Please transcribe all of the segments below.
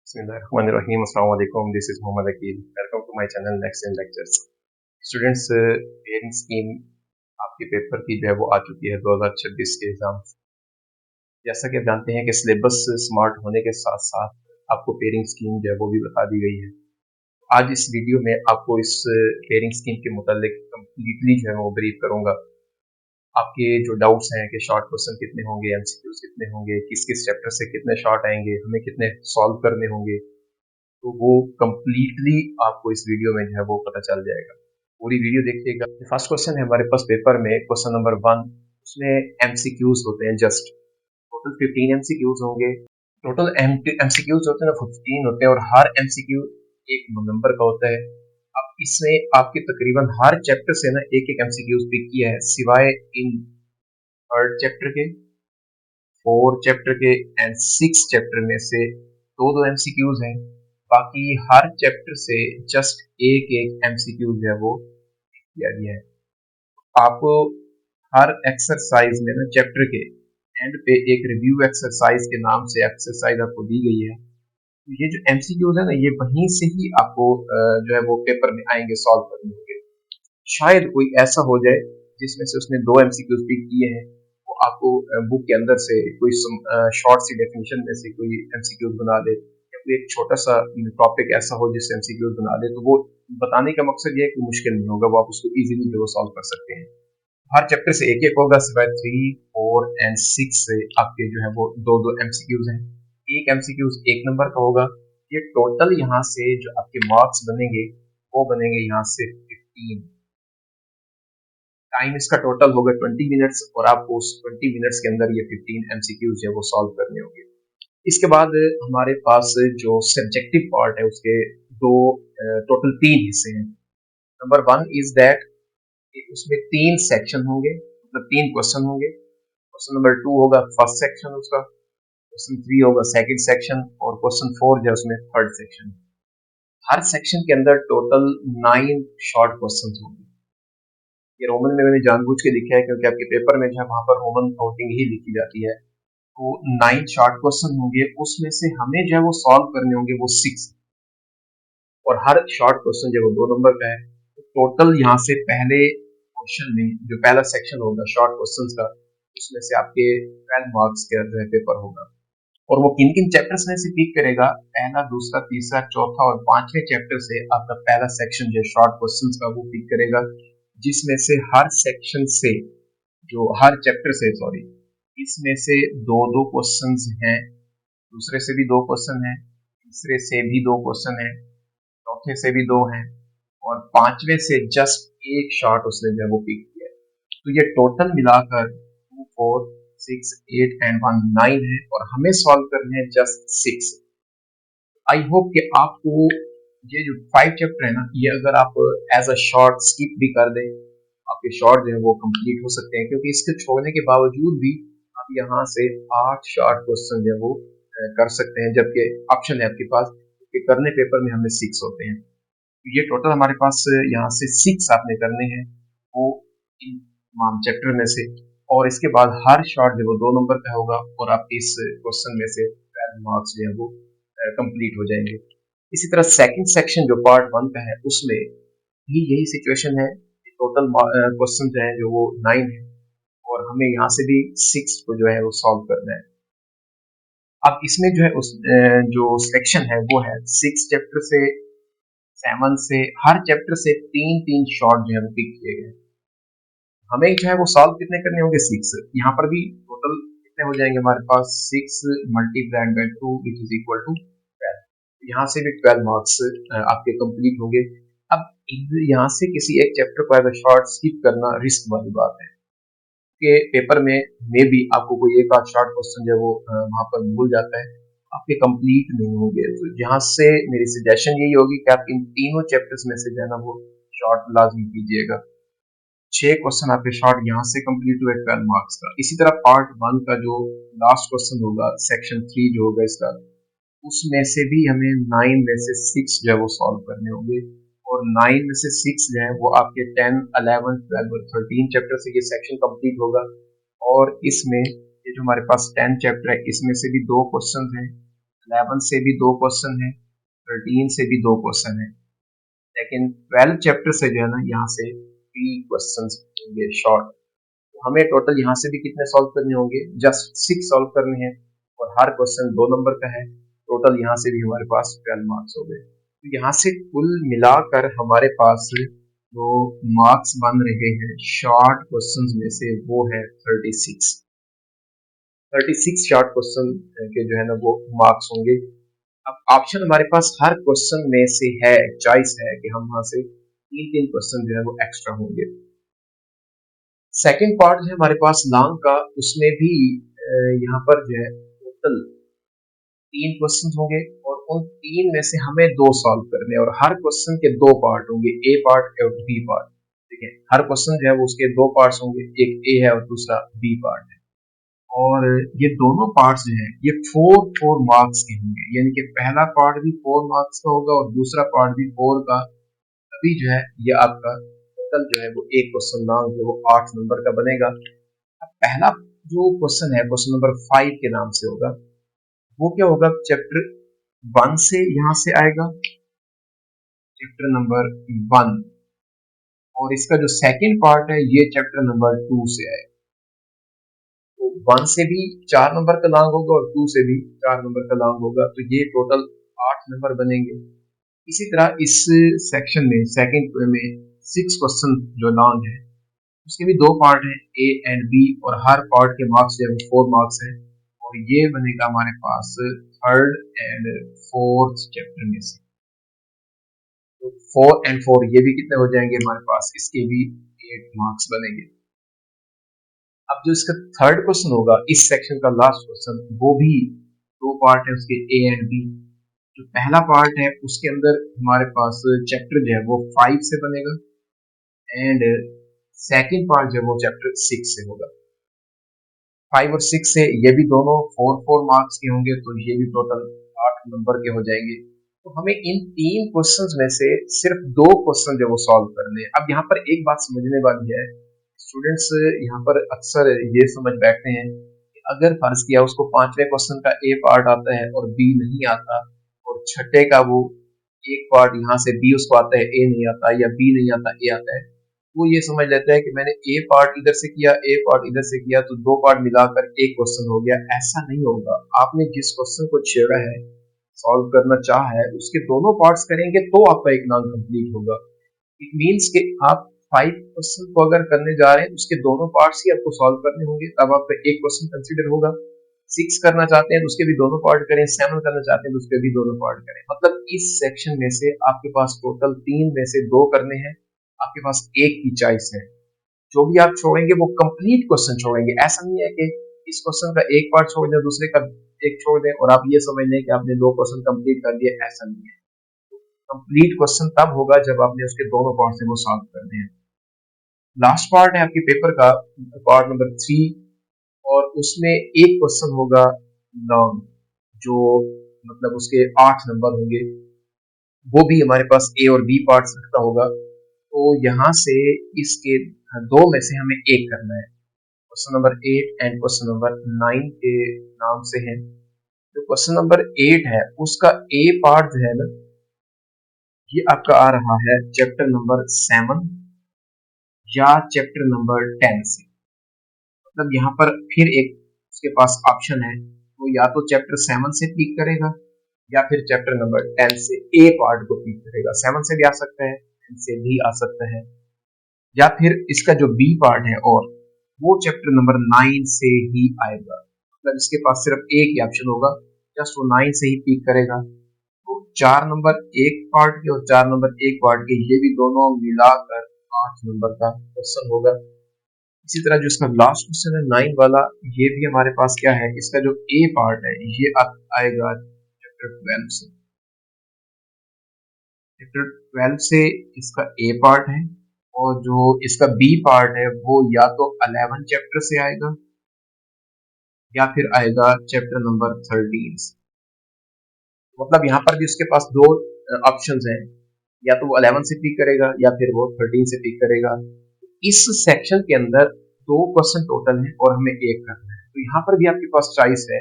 Bismillahirrahmanirrahim. Assalamu alaikum. This is Muhammad Akil. Welcome to my channel Next in Lectures. Students, parent scheme आपके paper की जो है वो आ चुकी है 2026 के एग्जाम। जैसा कि आप जानते हैं कि सिलेबस स्मार्ट होने के साथ साथ आपको पेरेंट स्कीम जो है वो भी बता दी गई है। आज इस वीडियो में आपको इस पेरेंट स्कीम के मुतालिक कम्प्लीटली जो है वो ब्रीफ करूंगा। आपके जो डाउट्स हैं कि शॉर्ट क्वेश्चन कितने होंगे, एमसीक्यूज कितने होंगे, किस किस चैप्टर से कितने शॉर्ट आएंगे, हमें कितने सॉल्व करने होंगे, तो वो कम्प्लीटली आपको इस वीडियो में जो है वो पता चल जाएगा। पूरी वीडियो देखिएगा। फर्स्ट क्वेश्चन है हमारे पास पेपर में, क्वेश्चन नंबर 1। उसमें एमसीक्यूज होते हैं जस्ट टोटल 15 एमसीक्यूज होंगे। टोटल एमसीक्यूज होते हैं ना 15 होते हैं, और हर एमसीक्यू एक नंबर का होता है। अब इसमें आपके तकरीबन हर चैप्टर से ना एक एक एमसीक्यूज पिक किया है, सिवाय इन थर्ड चैप्टर के, 4 चैप्टर के एंड 6 चैप्टर में से दो दो एमसीक्यूज हैं। बाकी हर चैप्टर से जस्ट एक एक एमसीक्यू जो है वो किया गया है। आपको हर एक्सरसाइज में ना चैप्टर के एंड पे एक रिव्यू एक्सरसाइज के नाम से एक्सरसाइज आपको दी गई है। तो ये जो एमसीक्यूज है ना, ये वहीं से ही आपको जो है वो पेपर में आएंगे, सॉल्व करने होंगे। शायद कोई ऐसा हो जाए जिसमें से उसने दो एमसीक्यूज पिक किए हैं, वो आपको बुक के अंदर से कोई शॉर्ट सी डेफिनेशन में से कोई एमसीक्यूज बना दे, या कोई एक छोटा सा टॉपिक ऐसा हो जिससे एमसीक्यूज बना दे। तो वो बताने का मकसद ये है कि मुश्किल नहीं होगा, वो आप उसको इजीली जो सॉल्व कर सकते हैं। हर चैप्टर से एक एक होगा, सिवाय 3, 4 एंड 6 से आपके जो है वो दो दो एमसीक्यूज हैं। एक एमसीक्यूज एक नंबर का होगा। ये टोटल यहाँ से जो आपके मार्क्स बनेंगे वो बनेंगे यहाँ से 15। टाइम इसका टोटल होगा 20 मिनट्स, और आपको उस 20 मिनट्स के अंदर ये 15 एमसीक्यूज है वो सॉल्व करने होंगे। इसके बाद हमारे पास जो सब्जेक्टिव पार्ट है उसके दो टोटल 3 हिस्से हैं। नंबर 1 इज दैट उसमें 3 सेक्शन होंगे, मतलब 3 क्वेश्चन होंगे। क्वेश्चन नंबर 2 होगा फर्स्ट सेक्शन उसका, क्वेश्चन 3 होगा सेकंड सेक्शन, और क्वेश्चन 4 जो है उसमें थर्ड सेक्शन। हर सेक्शन के अंदर टोटल 9 शॉर्ट क्वेश्चन होंगे। ये रोमन में मैंने जानबूझ के लिखा है क्योंकि आपके पेपर में जो है वहां पर रोमन काउंटिंग ही लिखी जाती है। तो 9 शॉर्ट क्वेश्चन होंगे, उसमें से हमें जो है वो सॉल्व करने होंगे वो 6, और हर शॉर्ट क्वेश्चन जो है वो 2 नंबर का है। तो टोटल यहाँ से पहले क्वेश्चन में जो पहला सेक्शन होगा शॉर्ट क्वेश्चन का, उसमें से आपके 12 मार्क्स का जो है पेपर होगा। और वो किन किन चैप्टर्स में से पिक करेगा, पहला, दूसरा, तीसरा, चौथा और 5वें चैप्टर से आपका पहला सेक्शन जो शॉर्ट क्वेश्चंस का वो पिक करेगा, जिसमें से हर सेक्शन से जो हर चैप्टर से सॉरी इसमें से दो दो क्वेश्चंस हैं, दूसरे से भी दो क्वेश्चन हैं, तीसरे से भी दो क्वेश्चन हैं, चौथे से भी दो हैं, और 5वें से जस्ट एक शॉर्ट उसने जो है वो पिक किया है। तो ये टोटल मिलाकर 2, 4, 6, 8 एंड 1 9 है, और हमें सॉल्व करने हैं जस्ट 6। आई होप कि आपको ये जो 5 चैप्टर है ना, ये अगर आप एज अ शॉर्ट स्किप भी कर दें, आपके शॉर्ट जो है वो कंप्लीट हो सकते हैं, क्योंकि इसके छोड़ने के बावजूद भी आप यहाँ से 8 शॉर्ट क्वेश्चन जो है वो कर सकते हैं, जबकि ऑप्शन है आपके पास कि करने पेपर में हमें 6 होते हैं। तो ये टोटल हमारे पास यहाँ से 6 आपने करने हैं वो इन तमाम चैप्टर में से, और इसके बाद हर शॉर्ट जो वो 2 नंबर का होगा, और आपके इस क्वेश्चन में से 12 मार्क्स जो है वो कंप्लीट हो जाएंगे। इसी तरह सेकंड सेक्शन जो पार्ट 1 का है उसमें भी यही सिचुएशन है। टोटल क्वेश्चन जो है जो वो 9 है, और हमें यहाँ से भी 6 को जो है वो सॉल्व करना है। अब इसमें जो है उस जो सेक्शन है वो है 6 चैप्टर से 7 से, हर चैप्टर से 3-3 शॉर्ट जो है वो पिक किए गए। हमें जो है वो सॉल्व कितने करने होंगे 6। यहाँ पर भी टोटल कितने हो जाएंगे हमारे पास, 6 multiplied by 2 which is equal to 12। यहाँ से भी 12 मार्क्स आपके कंप्लीट होंगे। अब यहाँ से किसी एक चैप्टर को एज अ शॉर्ट स्किप करना रिस्क वाली बात है, कि पेपर में मे भी आपको कोई एक आध शॉर्ट क्वेश्चन जो है वो वहां पर भूल जाता है, आपके कंप्लीट नहीं होंगे। तो यहाँ से मेरी सजेशन यही होगी कि आप इन तीनों चैप्टर्स में से जो है ना वो शॉर्ट लाजमी कीजिएगा। 6 क्वेश्चन आपके शॉर्ट यहाँ से कंप्लीट हुए 12 मार्क्स का। इसी तरह पार्ट 1 का जो लास्ट क्वेश्चन होगा, सेक्शन 3 जो होगा इसका, उसमें से भी हमें 9 में से 6 जो है वो सॉल्व करने होंगे, और 9 में से 6 जो है वो आपके 10, 11, 12 और 13 चैप्टर से ये सेक्शन कंप्लीट होगा। और इसमें ये जो हमारे पास 10 चैप्टर है इसमें से भी 2 क्वेश्चन हैं, 11 से भी 2 क्वेश्चन है, 13 से भी 2 क्वेश्चन है, लेकिन 12 चैप्टर से जो है ना यहाँ से 3 क्वेश्चन होंगे शॉर्ट। तो हमें टोटल यहाँ से भी कितने सॉल्व करने होंगे, जस्ट 6 सॉल्व करने हैं और हर क्वेश्चन 2 नंबर का है। टोटल यहाँ से भी हमारे पास 12 मार्क्स हो गए। तो यहाँ से कुल मिलाकर हमारे पास जो मार्क्स बन रहे हैं शॉर्ट क्वेश्चंस में से वो है 36 शॉर्ट क्वेश्चन के जो है ना वो मार्क्स होंगे। अब ऑप्शन हमारे पास हर क्वेश्चन में से है, चॉइस है कि हम वहां से 3 क्वेश्चन जो है वो एक्स्ट्रा होंगे। सेकंड पार्ट जो है हमारे पास लॉन्ग का, उसमें भी यहाँ पर जो है टोटल 3 क्वेश्चन होंगे और उन 3 में से हमें 2 सॉल्व करने और हर क्वेश्चन के 2 पार्ट होंगे, ए पार्ट और बी पार्ट। ठीक है, हर क्वेश्चन जो है वो उसके 2 पार्ट्स होंगे, एक ए है और दूसरा बी पार्ट है। और ये दोनों पार्ट्स जो है ये 4 मार्क्स के होंगे, यानी कि पहला पार्ट भी 4 मार्क्स का होगा और दूसरा पार्ट भी 4 का। तभी जो है ये आपका टोटल जो है वो एक क्वेश्चन लॉन्ग जो वो 8 नंबर का बनेगा। अब पहला जो क्वेश्चन है क्वेश्चन नंबर 5 के नाम से होगा, वो क्या होगा, चैप्टर 1 से यहाँ से आएगा, चैप्टर नंबर 1। और इसका जो सेकंड पार्ट है ये चैप्टर नंबर 2 से आएगा। तो 1 से भी 4 नंबर का लॉन्ग होगा और 2 से भी 4 नंबर का लॉन्ग होगा, तो ये टोटल 8 नंबर बनेंगे। इसी तरह इस सेक्शन में सेकंड में 6 क्वेश्चन जो लॉन्ग है उसके भी 2 पार्ट हैं, ए एंड बी, और हर पार्ट के मार्क्स जो है 4 मार्क्स है। और ये बनेगा हमारे पास थर्ड एंड फोर्थ चैप्टर में से। तो 4 एंड 4 ये भी कितने हो जाएंगे हमारे पास, इसके भी 8 मार्क्स बनेंगे। अब जो इसका थर्ड क्वेश्चन होगा इस सेक्शन का लास्ट क्वेश्चन, वो भी 2 पार्ट है उसके, ए एंड बी। जो पहला पार्ट है उसके अंदर हमारे पास चैप्टर जो है वो 5 से बनेगा एंड सेकंड पार्ट जो है वो चैप्टर 6 से होगा। 5 और 6 से ये भी दोनों 4 मार्क्स के होंगे, तो ये भी टोटल 8 नंबर के हो जाएंगे। तो हमें इन 3 क्वेश्चंस में से सिर्फ 2 क्वेश्चन जो वो सॉल्व करने हैं। अब यहाँ पर एक बात समझने वाली है, स्टूडेंट्स यहाँ पर अक्सर ये समझ बैठते हैं कि अगर फर्ज किया उसको 5वें क्वेश्चन का ए पार्ट आता है और बी नहीं आता, और छठे का वो एक पार्ट यहाँ से बी उसको आता है, ए नहीं आता, या बी नहीं आता ए आता है, वो ये समझ लेता है कि मैंने ए पार्ट इधर से किया, ए पार्ट इधर से किया, तो 2 पार्ट मिलाकर एक क्वेश्चन हो गया। ऐसा नहीं होगा। आपने जिस क्वेश्चन को छेड़ा है, सॉल्व करना चाहा है, उसके दोनों पार्ट्स करेंगे तो आपका एक नॉन कंप्लीट होगा। इट मीन्स कि आप 5 क्वेश्चन को अगर करने जा रहे हैं उसके दोनों पार्ट्स ही आपको सॉल्व करने होंगे, तब आपका एक क्वेश्चन कंसीडर होगा। 6 करना चाहते हैं तो उसके भी दोनों पार्ट करें, 7 करना चाहते हैं तो उसके भी दोनों पार्ट करें। मतलब इस सेक्शन में से आपके पास टोटल 3 में से 2 करने हैं, आपके पास एक की चॉइस है। जो भी आप छोड़ेंगे वो कंप्लीट क्वेश्चन छोड़ेंगे। ऐसा नहीं है कि इस क्वेश्चन का एक पार्ट छोड़ दें, दूसरे का एक छोड़ दें और आप ये समझ लें कि आपने 2 क्वेश्चन कंप्लीट कर दिए, ऐसा नहीं है। कंप्लीट क्वेश्चन तब होगा जब आपने उसके दोनों पार्ट से वो सॉल्व करने हैं। लास्ट पार्ट है आपके पेपर का, पार्ट नंबर 3, और उसमें एक क्वेश्चन होगा लॉन्ग, जो मतलब उसके 8 नंबर होंगे। वो भी हमारे पास ए और बी पार्ट्स रखता होगा। तो यहाँ से इसके 2 में से हमें एक करना है। Question number 8 and question number 9 के नाम से है। जो क्वेश्चन नंबर 8 है उसका ए पार्ट जो है ना, ये आपका आ रहा है चैप्टर नंबर 7 या चैप्टर नंबर 10 से। मतलब यहाँ पर फिर एक उसके पास ऑप्शन है, वो या तो चैप्टर 7 से पिक करेगा या फिर चैप्टर नंबर 10 से ए पार्ट को पिक करेगा। 7 से भी आ सकता है, 10 से भी आ सकता है, या फिर इसका जो बी पार्ट है और वो चैप्टर नंबर 9 से ही आएगा। मतलब इसके पास सिर्फ एक ही ऑप्शन होगा, जस्ट वो 9 से ही पिक करेगा। तो 4 नंबर एक पार्ट के और 4 नंबर एक पार्ट के, ये भी दोनों मिलाकर 8 नंबर का क्वेश्चन होगा। इसी तरह जो इसका लास्ट क्वेश्चन है 9 वाला, ये भी हमारे पास क्या है, इसका जो ए पार्ट है ये आएगा चैप्टर 12 से। चैप्टर 12 से इसका ए पार्ट है, और जो इसका बी पार्ट है वो या तो 11 चैप्टर से आएगा या फिर आएगा चैप्टर नंबर 13 से। मतलब यहाँ पर भी उसके पास 2 ऑप्शंस हैं, या तो वो 11 से पिक करेगा या फिर वो 13 से पिक करेगा। इस सेक्शन के अंदर 2 क्वेश्चन टोटल है और हमें एक करना है, तो यहाँ पर भी आपके पास चॉइस है।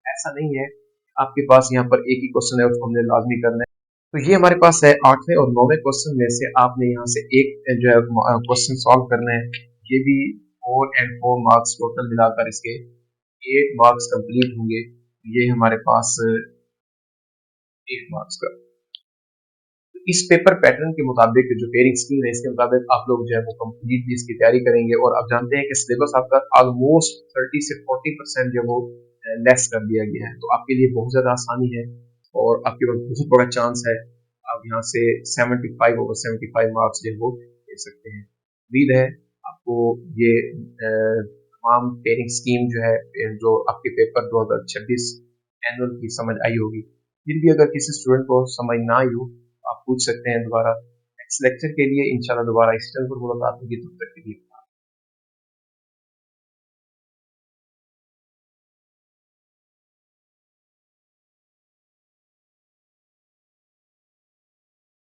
ऐसा नहीं है आपके पास यहाँ पर एक ही क्वेश्चन है, उसको हमने लाजमी करना है। तो ये हमारे पास है 8वें और 9वें क्वेश्चन में से आपने यहाँ से एक जो है क्वेश्चन सॉल्व करना है। ये भी 4 और 4 मार्क्स टोटल मिलाकर इसके 8 मार्क्स कंप्लीट होंगे। ये हमारे पास 8 मार्क्स का। इस पेपर पैटर्न के मुताबिक जो पेयरिंग स्कीम है, इसके मुताबिक आप लोग जो है वो कम्प्लीटली इसकी तैयारी करेंगे। और आप जानते हैं कि सिलेबस आपका ऑलमोस्ट 30 से 40% जो है वो लेस कर दिया गया है, तो आपके लिए बहुत ज़्यादा आसानी है और आपके पास बहुत बड़ा चांस है आप यहाँ से 75 मार्क्स जो है वो ले सकते हैं। उम्मीद है आपको ये तमाम पेयरिंग स्कीम जो है, जो आपके पेपर 2026 एनुअल की समझ आई होगी। फिर भी अगर किसी स्टूडेंट को समझ ना आई हो, आप पूछ सकते हैं दोबारा। नेक्स्ट लेक्चर के लिए इंशाल्लाह दोबारा इस चैनल पर मुलाकात होगी। तब तक के लिए